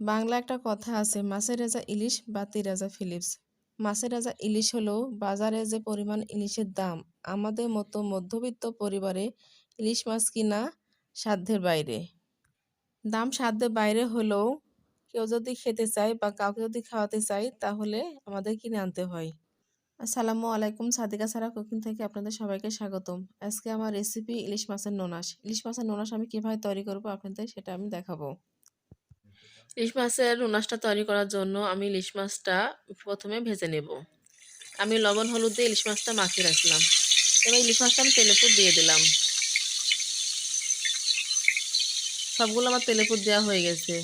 বাংলা একটা কথা আছে, মাছের রাজা ইলিশ বাতি রাজা ফিলিপস। মাছের রাজা ইলিশ হলেও বাজারে যে পরিমাণ ইলিশের দাম, আমাদের মতো মধ্যবিত্ত পরিবারে ইলিশ মাছ কিনা সাধ্যের বাইরে। দাম সাধ্যের বাইরে হলেও কেউ যদি খেতে চায় বা কাউকে যদি খাওয়াতে চায় তাহলে আমাদের কিনে আনতে হয়। আসসালামু আলাইকুম, সাদিকা সারা কুকিং থেকে আপনাদের সবাইকে স্বাগতম। আজকে আমার রেসিপি ইলিশ মাছের নোনাস। ইলিশ মাছের নোনাস আমি কিভাবে তৈরি করব আপনাদের সেটা আমি দেখাবো। ইলিশ মাছের নোনাসটা তৈরি করার জন্য আমি ইলিশ মাছটা প্রথমে ভেজে নেব। আমি লবণ হলুদ দিয়ে ইলিশ মাছটা মাখিয়ে রাখলাম। এবার ইলিশ মাছটা আমি তেলেপুর দিয়ে দিলাম। সবগুলো আমার তেলেপুর দেওয়া হয়ে গেছে।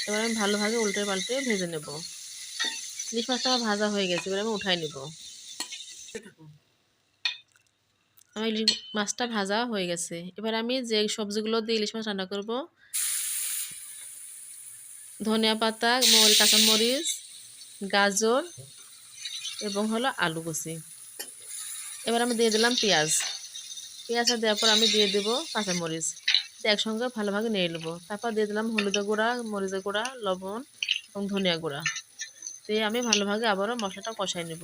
এবার আমি ভালোভাবে উল্টে পাল্টে ভেজে নেব। ইলিশ মাছটা আমার ভাজা হয়ে গেছে, এবার আমি উঠাই নেব। আমার ইলিশ মাছটা ভাজা হয়ে গেছে। এবার আমি যে সবজিগুলো দিয়ে ইলিশ মাছ রান্না করব, ধনিয়া পাতা, কাঁচামরিচ, গাজর এবং হলো আলু কুচি। এবার আমি দিয়ে দিলাম পেঁয়াজ। পেঁয়াজটা দেওয়ার পর আমি দিয়ে দেবো কাঁচামরিচ, একসঙ্গে ভালোভাবে নেড়ে নেবো। তারপর দিয়ে দিলাম হলুদের গুঁড়া, মরিচের গুঁড়া, লবণ এবং ধনিয়া গুঁড়া দিয়ে আমি ভালোভাবে আবারও মশলাটা কষাই নেব।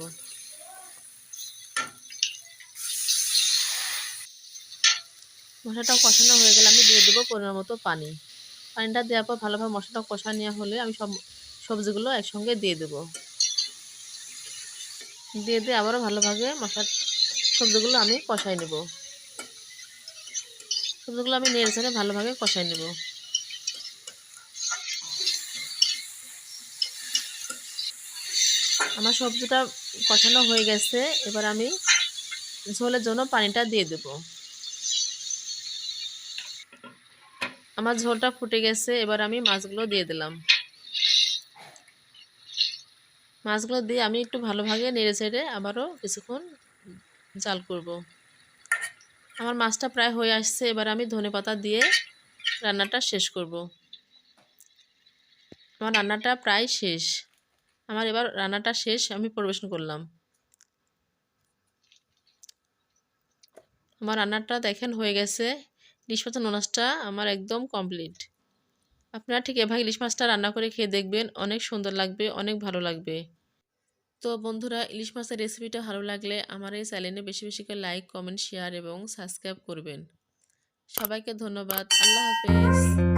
মশলাটা কষানো হয়ে গেলে আমি দিয়ে দেবো পরিমাণ মতো পানি। পানিটা দেওয়ার পর ভালোভাবে মশলাটা কষা নেওয়া হলে আমি সব সবজিগুলো একসঙ্গে দিয়ে দেবো। দিয়ে আবারও ভালোভাবে সবজিগুলো আমি কষাই নেব। সবজিগুলো আমি নেড়ে চেড়ে ভালোভাবে কষাই নেব। আমার সবজিটা কষানো হয়ে গেছে। এবার আমি ঝোলের জন্য পানিটা দিয়ে দেব। আমার ঝোলটা ফুটে গেছে। এবার আমি মাছগুলো দিয়ে দিলাম। মাছগুলো দিয়ে আমি একটু ভালোভাবে নেড়ে চেড়ে আবারও কিছুক্ষণ জাল করব। আমার মাছটা প্রায় হয়ে আসছে। এবার আমি ধনেপাতা দিয়ে রান্নাটা শেষ করব। আমার রান্নাটা প্রায় শেষ। আমার এবার রান্নাটা শেষ, আমি পরিবেশন করলাম। আমার রান্নাটা দেখেন হয়ে গেছে। ইলিশ মাছের নোনাসটা আমার একদম কমপ্লিট। আপনারা ঠিক এভাবে ইলিশ মাছটা রান্না করে খেয়ে দেখবেন, অনেক সুন্দর লাগবে, অনেক ভালো লাগবে। তো বন্ধুরা, ইলিশ মাছের রেসিপিটা ভালো লাগলে আমার এই চ্যানেলে বেশি বেশি করে লাইক, কমেন্ট, শেয়ার এবং সাবস্ক্রাইব করবেন। সবাইকে ধন্যবাদ। আল্লাহ হাফেজ।